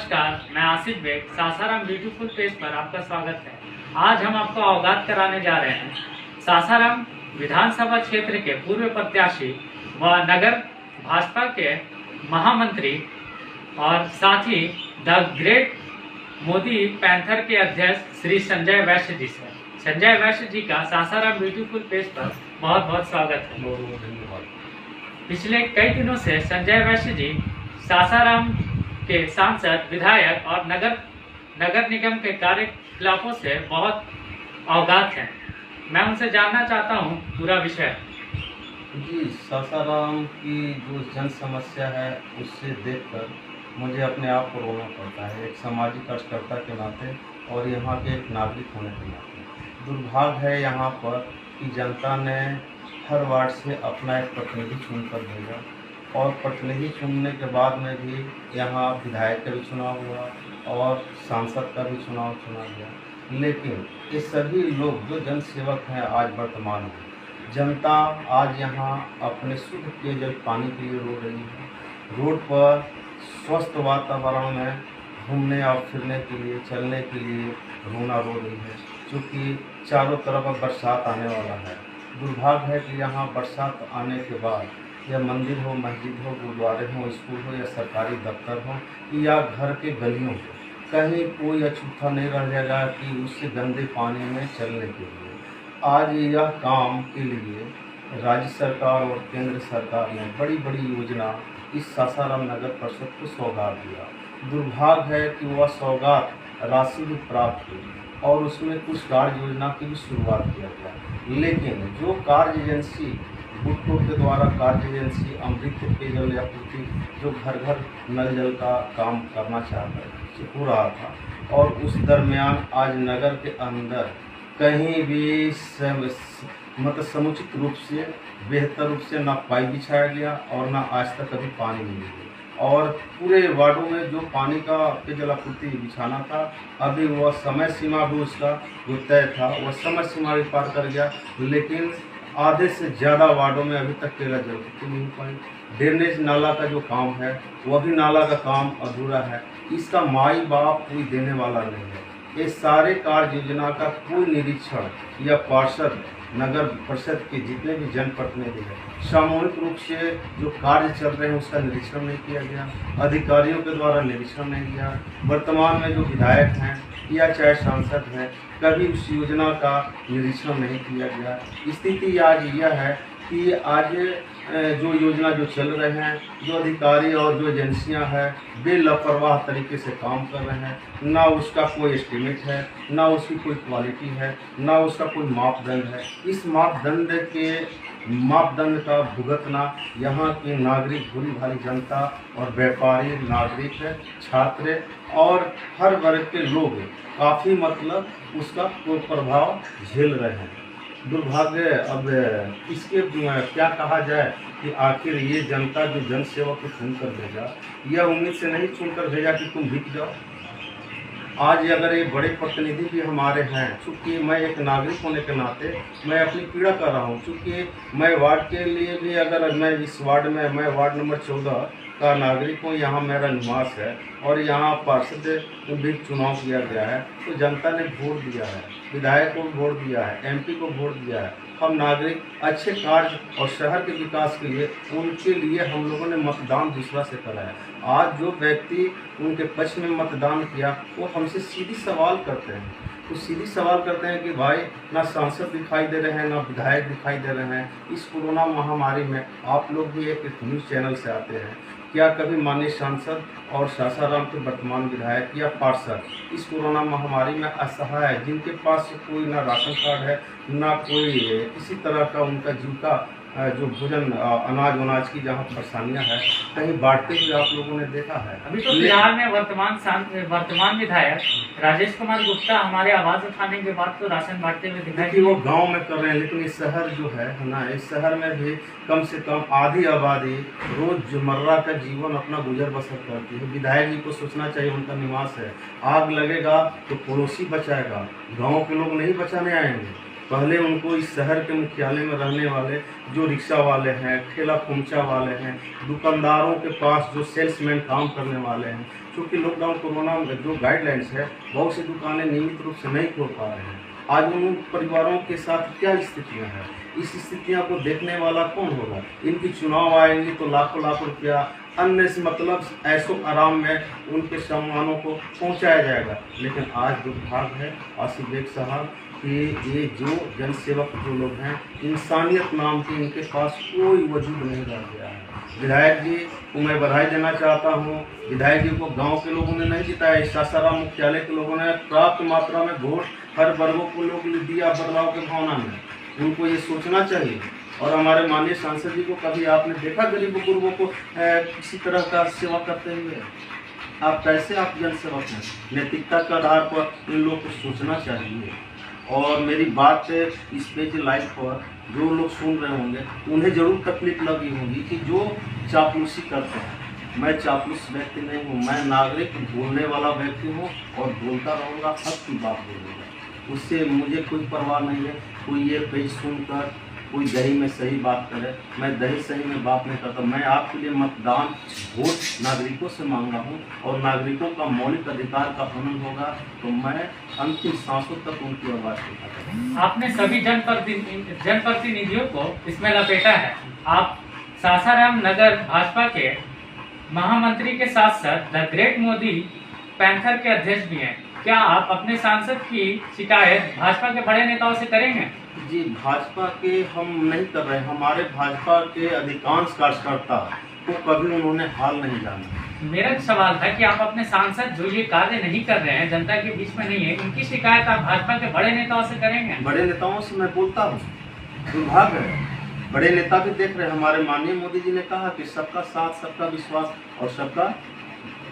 नमस्कार, मैं Asif Baig Sasaram beautiful page पर आपका स्वागत है। आज हम आपको अवगत कराने जा रहे हैं सासाराम विधानसभा क्षेत्र के पूर्व प्रत्याशी व नगर भाजपा के महामंत्री और साथ ही द ग्रेट मोदी पैंथर के अध्यक्ष श्री संजय वैश्य जी से। संजय वैश्य जी का सासाराम ब्यूटीफुल पेज पर बहुत बहुत स्वागत है। पिछले कई दिनों से संजय वैश्य जी सासाराम के सांसद, विधायक और नगर निगम के कार्यकलापों से बहुत अवगत हैं। मैं उनसे जानना चाहता हूं पूरा विषय। जी, सासाराम की जो जन समस्या है उससे देखकर मुझे अपने आप को रोना पड़ता है, एक सामाजिक कार्यकर्ता के नाते और यहाँ के एक नागरिक होने के नाते। दुर्भाग्य है यहाँ पर कि जनता ने हर वार्ड से अपना एक प्रतिनिधि चुनकर भेजा और प्रतिनिधि चुनने के बाद में भी यहाँ विधायक का भी चुनाव हुआ और सांसद का भी चुनाव चुना गया। लेकिन ये सभी लोग जो जन सेवक हैं आज वर्तमान में, जनता आज यहाँ अपने शुद्ध पेयजल पानी के लिए रो रही है। रोड पर स्वस्थ वातावरण में घूमने और फिरने के लिए, चलने के लिए रोना रो रही है, क्योंकि चारों तरफ बरसात आने वाला है। दुर्भाग्य है कि यहाँ बरसात आने के बाद या मंदिर हो, मस्जिद हो, गुरुद्वारे हो, स्कूल हो या सरकारी दफ्तर हो या घर के गलियों हो, कहीं कोई अछूता नहीं रह जाएगा कि उससे गंदे पानी में चलने के लिए। आज यह काम के लिए राज्य सरकार और केंद्र सरकार ने बड़ी बड़ी योजना इस सासाराम नगर परिषद को सौगात दिया। दुर्भाग्य है कि वह सौगात राशि भी प्राप्त हुई और उसमें कुछ कार्य योजना की भी शुरुआत किया गया। लेकिन जो कार्य एजेंसी बुटको के द्वारा कार्य एजेंसी अमृत पेयजल आपूर्ति जो घर घर नल जल का काम करना चाहता हो रहा था, और उस दरमियान आज नगर के अंदर कहीं भी समुचित रूप से, बेहतर रूप से ना पाइप बिछाया गया और ना आज तक कभी पानी नहीं मिला। और पूरे वार्डों में जो पानी का पेयजल आपूर्ति बिछाना था, अभी वह समय सीमा भी उसका जो तय था वह समय सीमा भी पार कर गया। लेकिन आधे से ज़्यादा वार्डों में अभी तक पेयजल आपूर्ति नहीं हो पाई। ड्रेनेज नाला का जो काम है वह भी नाला का काम अधूरा है। इसका माई बाप कोई देने वाला नहीं है। ये सारे कार्य योजना का कोई निरीक्षण या पार्षद, नगर परिषद के जितने भी जनप्रतिनिधि हैं, सामूहिक रूप से जो कार्य चल रहे हैं उसका निरीक्षण नहीं किया गया, अधिकारियों के द्वारा निरीक्षण नहीं किया। वर्तमान में जो विधायक हैं या चाहे सांसद हैं, कभी उस योजना का निरीक्षण नहीं किया गया। स्थिति आज यह है कि आज जो योजना जो चल रहे हैं, जो अधिकारी और जो एजेंसियां हैं, वे लापरवाह तरीके से काम कर रहे हैं। ना उसका कोई एस्टीमेट है, ना उसकी कोई क्वालिटी है, ना उसका कोई मापदंड है। इस मापदंड का भुगतना यहाँ के नागरिक, भूरी भारी जनता और व्यापारी, नागरिक, छात्र और हर वर्ग के लोग काफ़ी उसका प्रभाव झेल रहे हैं। दुर्भाग्य अब इसके क्या कहा जाए कि आखिर ये जनता जो जन सेवा को चुनकर भेजा, यह उम्मीद से नहीं चुनकर भेजा कि तुम बिक जाओ। आज अगर ये बड़े प्रतिनिधि भी हमारे हैं, चूँकि मैं एक नागरिक होने के नाते मैं अपनी पीड़ा कर रहा हूँ, चूँकि मैं वार्ड के लिए भी, अगर मैं इस वार्ड में, मैं वार्ड नंबर 14 का नागरिक हूँ, यहाँ मेरा निवास है और यहाँ पार्षद भी चुनाव किया गया है, तो जनता ने वोट दिया है, विधायक को वोट दिया है, एमपी को वोट दिया है। हम नागरिक अच्छे कार्य और शहर के विकास के लिए, उनके लिए हम लोगों ने मतदान दूसरा से करा है। आज जो व्यक्ति उनके पक्ष में मतदान किया वो हमसे सीधी सवाल करते हैं, तो सीधी सवाल करते हैं कि भाई ना सांसद दिखाई दे रहे हैं, ना विधायक दिखाई दे रहे हैं। इस कोरोना महामारी में आप लोग भी एक न्यूज़ चैनल से आते हैं, क्या कभी माननीय सांसद और सासाराम के वर्तमान विधायक या पार्षद इस कोरोना महामारी में असहाय, जिनके पास कोई ना राशन कार्ड है, ना कोई किसी तरह का उनका जीविका जो भोजन अनाज की जहाँ परेशानियाँ हैं, कहीं बांटते हुए आप लोगों ने देखा है? अभी तो बिहार में वर्तमान विधायक राजेश कुमार गुप्ता हमारे आवाज उठाने के बाद तो राशन बांटते हुए दिखाई कि वो गांव में कर रहे हैं, लेकिन इस शहर जो है ना, इस शहर में भी कम से कम आधी आबादी रोजमर्रा का जीवन अपना गुजर बसर करती है। विधायक जी को सोचना चाहिए, उनका निवास है, आग लगेगा तो पड़ोसी बचाएगा, गाँव के लोग नहीं बचाने आएंगे। पहले उनको इस शहर के मुख्यालय में रहने वाले जो रिक्शा वाले हैं, ठेला खोमचा वाले हैं, दुकानदारों के पास जो सेल्समैन काम करने वाले हैं, क्योंकि लॉकडाउन कोरोना में जो गाइडलाइंस है बहुत सी दुकानें नियमित रूप से नहीं खोल पा रहे हैं। आज उन परिवारों के साथ क्या स्थितियां हैं, इस स्थितियां को देखने वाला कौन होगा? इनकी चुनाव आएंगे तो लाखों लाखों रुपया अन्य से मतलब ऐसो आराम में उनके सम्मानों को पहुंचाया जाएगा। लेकिन आज दुर्भाग्य है आसिफ बेग साहब कि ये जो जनसेवक जो लोग हैं, इंसानियत नाम की इनके पास कोई वजूद नहीं रह गया है। विधायक जी को मैं बधाई देना चाहता हूँ। विधायक जी को गांव के लोगों ने नहीं जिताया, सासाराम मुख्यालय के लोगों ने प्राप्त मात्रा में वोट हर वर्गों को लोग दिया बदलाव के भावना में। उनको ये सोचना चाहिए। और हमारे माननीय सांसद जी को कभी आपने देखा गरीब गुरबों को किसी तरह का सेवा करते हुए? आप कैसे आप जनसेवक हैं? नैतिकता के आधार पर इन लोगों को सोचना चाहिए। और मेरी बात इस पेज लाइव पर जो लोग सुन रहे होंगे उन्हें जरूर तकलीफ लगी होगी कि जो चापलूसी करते हैं। मैं चापलूस व्यक्ति नहीं हूँ, मैं नागरिक बोलने वाला व्यक्ति हूँ और बोलता रहूँगा, हक की बात बोलूँगा। उससे मुझे कोई परवाह नहीं है। कोई ये पेज सुनकर कोई दही में सही बात करे, मैं दही सही में बात नहीं करता। मैं आपके लिए मतदान वोट नागरिकों से मांगा हूँ और नागरिकों का मौलिक अधिकार का हनन होगा तो मैं अंतिम सांसों तक उनकी आवाज़ उठाऊंगा। आपने सभी जनप्रतिनिधियों को इसमें लपेटा है। आप सासाराम नगर भाजपा के महामंत्री के साथ साथ द ग्रेट मोदी पैंथर के अध्यक्ष भी हैं। क्या आप अपने सांसद की शिकायत भाजपा के बड़े नेताओं से करेंगे? जी, भाजपा के हम नहीं कर रहे हैं। हमारे भाजपा के अधिकांश कार्यकर्ता को कभी उन्होंने हाल नहीं जाना। मेरा सवाल था कि आप अपने सांसद जो ये कार्य नहीं कर रहे हैं, जनता के बीच में नहीं है, उनकी शिकायत आप भाजपा के बड़े नेताओं से करेंगे? बड़े नेताओं से मैं बोलता हूँ, दुर्भाग्य है बड़े नेता भी देख रहे हैं। हमारे माननीय मोदी जी ने कहा कि सबका साथ, सबका विश्वास और सबका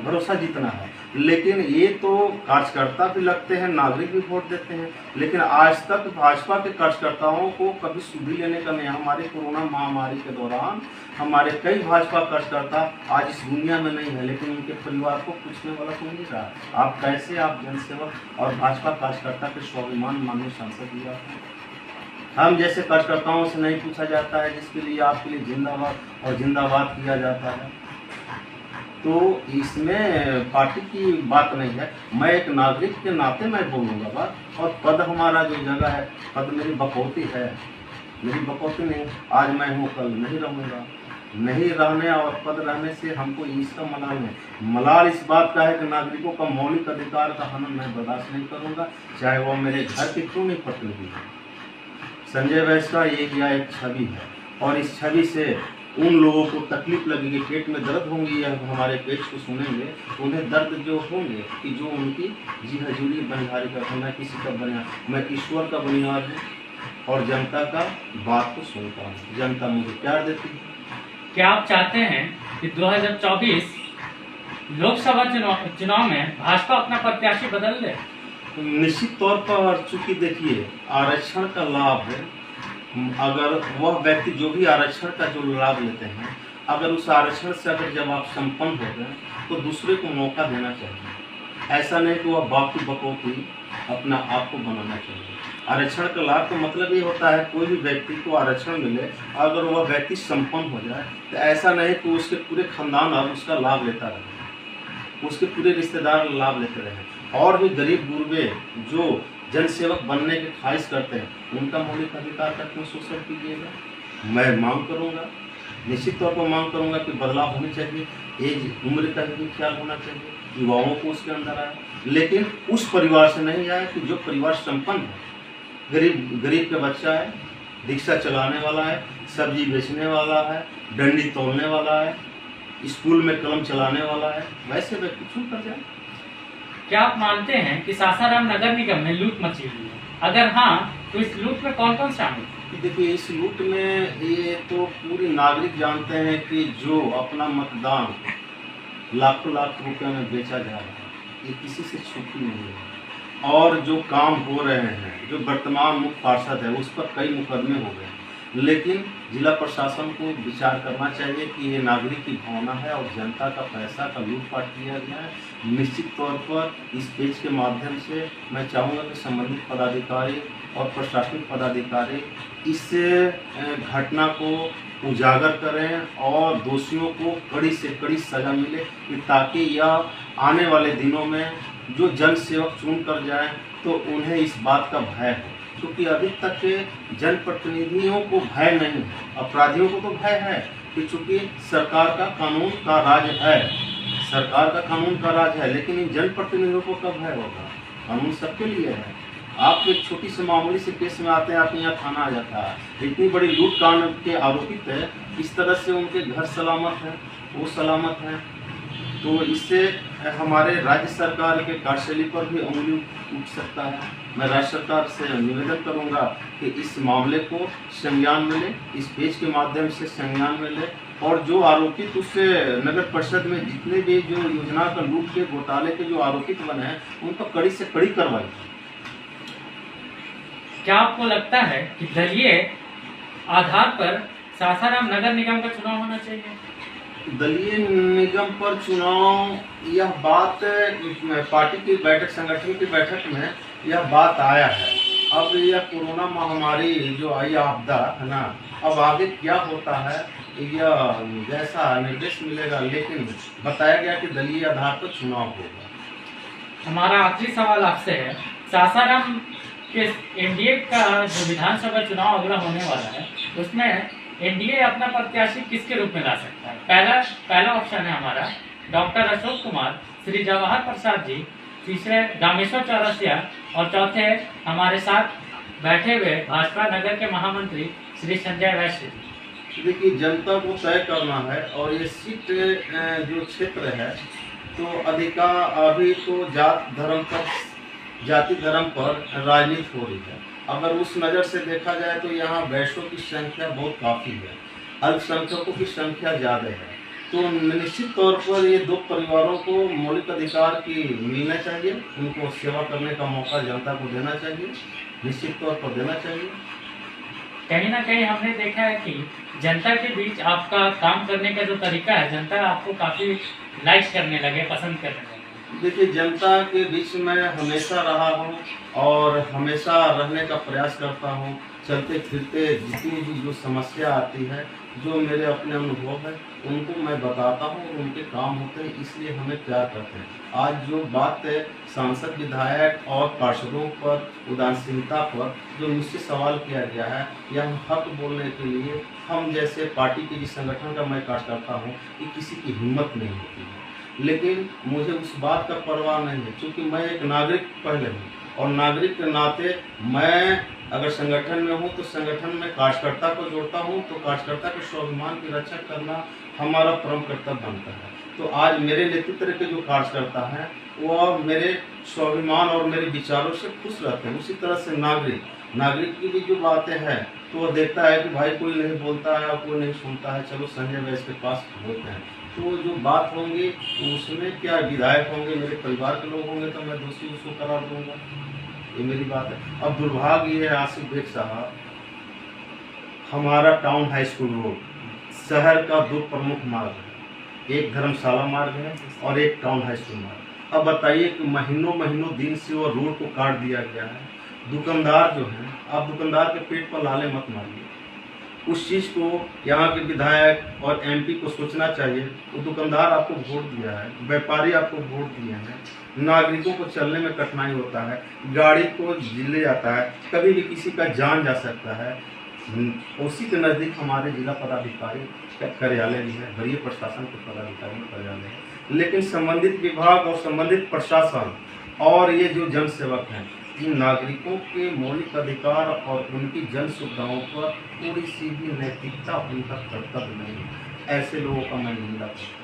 भरोसा जीतना है। लेकिन ये तो कार्यकर्ता भी लगते हैं, नागरिक भी वोट देते हैं, लेकिन आज तक भाजपा के कार्यकर्ताओं को कभी सुधि लेने का नहीं। हमारी कोरोना महामारी के दौरान हमारे कई भाजपा कार्यकर्ता आज इस दुनिया में नहीं है, लेकिन उनके परिवार को पूछने वाला कोई नहीं रहा। आप कैसे आप जनसेवक और भाजपा कार्यकर्ता के स्वाभिमान माननीय सांसद जी आप हैं। हम जैसे कार्यकर्ताओं से नहीं पूछा जाता है, जिसके लिए आपके लिए जिंदाबाद और जिंदाबाद किया जाता है। तो इसमें पार्टी की बात नहीं है। मैं एक नागरिक के नाते मैं बोलूँगा बात। और पद हमारा जो जगह है, पद मेरी बकौती है, मेरी बकौती नहीं। आज मैं हूँ, कल नहीं रहूँगा। नहीं रहने और पद रहने से हमको इसका मलाल नहीं। मलाल इस बात का है कि नागरिकों का मौलिक अधिकार का हनन मैं बर्दाश्त नहीं करूँगा, चाहे वो मेरे घर के क्यों नहीं प्रतिनिधि है। संजय वैश्य का ये यह एक छवि है और इस छवि से उन लोगों को तकलीफ लगेगी, पेट में दर्द होंगी। या हमारे पेट को सुनेंगे तो उन्हें दर्द जो होंगे कि जो उनकी जी हजूरी बनिहारी करता। मैं किसी का बनिहार, मैं ईश्वर का बनिहार हूँ और जनता का बात को सुनता हूँ। जनता मुझे प्यार देती है। क्या आप चाहते हैं कि 2024 लोकसभा चुनाव में भाजपा अपना प्रत्याशी बदल दे? निश्चित तौर पर, चूंकि देखिए आरक्षण का लाभ, अगर वह व्यक्ति जो भी आरक्षण का जो लाभ लेते हैं, अगर उस आरक्षण से अगर जब आप संपन्न हो गए तो दूसरे को मौका देना चाहिए। ऐसा नहीं कि वह बाकी बकौती अपना आप को बनाना चाहिए। आरक्षण का लाभ का मतलब ये होता है कोई भी व्यक्ति को आरक्षण मिले, अगर वह व्यक्ति संपन्न हो जाए तो ऐसा नहीं कि उसके पूरे खानदान अब उसका लाभ लेता रहे, उसके पूरे रिश्तेदार लाभ लेते रहे। और भी गरीब गुरबे जो जनसेवक बनने की ख्वाहिश करते हैं, उनका मौलिक अधिकार का क्यों शोषण कीजिएगा। मैं मांग करूंगा, निश्चित तौर पर मांग करूंगा कि बदलाव होनी चाहिए। एज उम्र का भी ख्याल होना चाहिए, युवाओं को उसके अंदर आए, लेकिन उस परिवार से नहीं आए कि जो परिवार संपन्न है। गरीब का बच्चा है, रिक्शा चलाने वाला है, सब्जी बेचने वाला है, डंडी तोड़ने वाला है, स्कूल में कलम चलाने वाला है, वैसे व्यक्ति क्यों कर जाए। क्या आप मानते हैं कि सासाराम नगर निगम में लूट मची हुई है? अगर हाँ, तो इस लूट में कौन कौन शामिल है? देखिए, इस लूट में ये तो पूरी नागरिक जानते हैं कि जो अपना मतदान लाखों लाख रुपए में बेचा जा रहा है, ये किसी से छुपी नहीं है। और जो काम हो रहे हैं, जो वर्तमान मुख्य पार्षद है उस पर कई मुकदमे हो गए। लेकिन जिला प्रशासन को विचार करना चाहिए कि ये नागरिक की भावना है और जनता का पैसा का लूटपाट किया गया है। निश्चित तौर पर इस पेज के माध्यम से मैं चाहूँगा कि संबंधित पदाधिकारी और प्रशासनिक पदाधिकारी इस घटना को उजागर करें और दोषियों को कड़ी से कड़ी सजा मिले, कि ताकि यह आने वाले दिनों में जो जन सेवक चुन कर जाए तो उन्हें इस बात का भय हो, क्योंकि अभी तक के जनप्रतिनिधियों को भय नहीं है, अपराधियों को तो भय है कि चूंकि सरकार का कानून का राज है, सरकार का कानून का राज है, लेकिन इन जनप्रतिनिधियों को कब भय होगा? कानून सबके लिए है। आप एक छोटी से मामूली से केस में आते हैं, आपके यहाँ थाना आ जाता है, इतनी बड़ी लूट कांड के आरोपित है, इस तरह से उनके घर सलामत है, वो सलामत है, तो इससे हमारे राज्य सरकार के कार्यशैली पर भी उंगली उठ सकता है। मैं राज्य सरकार से निवेदन करूंगा कि इस मामले को संज्ञान में ले, इस पेज के माध्यम से संज्ञान में ले, और जो आरोपित उस नगर परिषद में जितने भी जो योजना का लूट के घोटाले के जो आरोपित बने हैं उन पर कड़ी से कड़ी कार्रवाई। क्या आपको लगता है कि दलीय आधार पर सासाराम नगर निगम का चुनाव होना चाहिए? दलीय निगम पर चुनाव, यह बात पार्टी की बैठक, संगठन की बैठक में यह बात आया है। अब यह कोरोना महामारी जो आई आपदा है ना, अब आगे क्या होता है यह जैसा निर्देश मिलेगा, लेकिन बताया गया कि दलीय आधार पर चुनाव होगा। हमारा आखिरी सवाल आपसे है, सासाराम के एनडीए का जो विधानसभा चुनाव अगला होने वाला है उसमें एनडीए अपना प्रत्याशी किसके रूप में ला सकता है? पहला ऑप्शन है हमारा डॉक्टर अशोक कुमार, श्री जवाहर प्रसाद जी, तीसरे रामेश्वर चौरसिया, और चौथे हमारे साथ बैठे हुए भाजपा नगर के महामंत्री श्री संजय वैश्य जी। देखिए, जनता को तय करना है, और ये सीट जो क्षेत्र है तो अभी तो जाति धर्म पर राजनीति हो रही है। अगर उस नज़र से देखा जाए तो यहाँ वैश्यों की संख्या बहुत काफ़ी है, अल्पसंख्यकों की संख्या ज़्यादा है, तो निश्चित तौर पर ये दो परिवारों को मौलिक अधिकार की मिलना चाहिए, उनको सेवा करने का मौका जनता को देना चाहिए, निश्चित तौर पर देना चाहिए। कहीं ना कहीं हमने देखा है कि जनता के बीच आपका काम करने का जो तरीका है, जनता आपको काफ़ी लाइक करने लगे, पसंद करने लगे। देखिए, जनता के बीच में हमेशा रहा हूँ और हमेशा रहने का प्रयास करता हूँ। चलते फिरते जितनी भी जो समस्या आती है, जो मेरे अपने अनुभव है, उनको मैं बताता हूँ और उनके काम होते हैं, इसलिए हमें प्यार करते हैं। आज जो बात है सांसद, विधायक और पार्षदों पर उदासीनता पर जो मुझसे सवाल किया गया है, यह हक बोलने के लिए हम जैसे पार्टी के जिस संगठन का मैं कार्य करता हूँ कि किसी की हिम्मत नहीं होती है, लेकिन मुझे उस बात का परवाह नहीं है, क्योंकि मैं एक नागरिक पहले हूँ, और नागरिक के नाते मैं अगर संगठन में हूँ तो संगठन में कार्यकर्ता को जोड़ता हूँ, तो कार्यकर्ता के स्वाभिमान की रक्षा करना हमारा परम कर्तव्य बनता है। तो आज मेरे नेतृत्व के जो कार्यकर्ता हैं वो मेरे स्वाभिमान और मेरे विचारों से खुश रहते हैं। उसी तरह से नागरिक की भी जो बातें हैं तो वो देखता है कि भाई कोई नहीं बोलता है और कोई नहीं सुनता है, चलो संजय वैश्य के पास बोलते हैं, तो जो बात होंगी उसमें क्या विधायक होंगे, मेरे परिवार के लोग होंगे, तो मैं दोषी उसको करार दूंगा, ये मेरी बात है। अब दुर्भाग्य ये है आसिफ बेग साहब, हमारा टाउन हाई स्कूल रोड शहर का दो प्रमुख मार्ग है, एक धर्मशाला मार्ग है और एक टाउन हाई स्कूल मार्ग। अब बताइए कि महीनों दिन से वो रोड को काट दिया गया है। दुकानदार जो हैं, आप दुकानदार के पेट पर लाले मत मारिए, उस चीज़ को यहाँ के विधायक और एमपी को सोचना चाहिए। वो दुकानदार आपको वोट दिया है, व्यापारी आपको वोट दिए हैं, नागरिकों को चलने में कठिनाई होता है, गाड़ी को ले जाता है, कभी भी किसी का जान जा सकता है। उसी के नज़दीक हमारे जिला पदाधिकारी का कार्यालय भी है, वरीय प्रशासन के पदाधिकारी का कार्यालय है, लेकिन संबंधित विभाग और संबंधित प्रशासन और ये जो जन सेवक हैं, इन नागरिकों के मौलिक अधिकार और उनकी जन सुविधाओं पर थोड़ी सी भी नैतिकता, उनका कर्तव्य नहीं है। ऐसे लोगों का मैं निंदा करता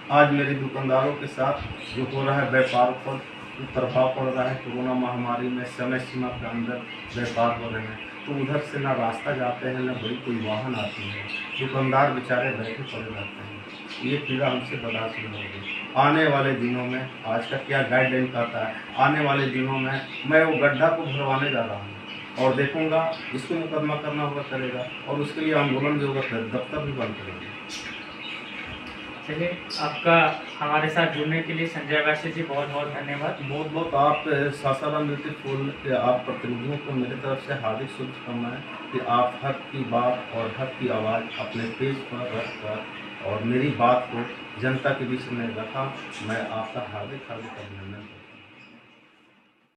हूँ। आज मेरे दुकानदारों के साथ जो हो रहा है, व्यापार पर प्रभाव पड़ रहा है। कोरोना महामारी में समय सीमा के अंदर व्यापार हो रहे हैं, तो उधर से ना रास्ता जाते हैं, ना बड़ी कोई वाहन आती है, दुकानदार बेचारे बैठे पड़े रहते हैं। ये पीड़ा हमसे बर्दाश्त नहीं होगी। आने वाले दिनों में, आज का क्या गाइडलाइन कहता है, आने वाले दिनों में मैं वो गड्ढा को भरवाने जा रहा हूँ, और देखूंगा, इसको मुकदमा करना होगा करेगा, और उसके लिए आंदोलन भी होगा, दफ्तर भी बंद करेंगे। चलिए, आपका हमारे साथ जुड़ने के लिए संजय वैश्य जी बहुत बहुत धन्यवाद। बहुत बहुत आप सासाराम ब्यूटीफुल के आप प्रतिनिधियों को मेरी तरफ से हार्दिक शुभकामनाएं कि आप हक की बात और हक की आवाज़ अपने पेज पर रख कर और मेरी बात को जनता के बीच में रखा। मैं आपका हार्दिक हार्दिक अभिनंदन करता हूं।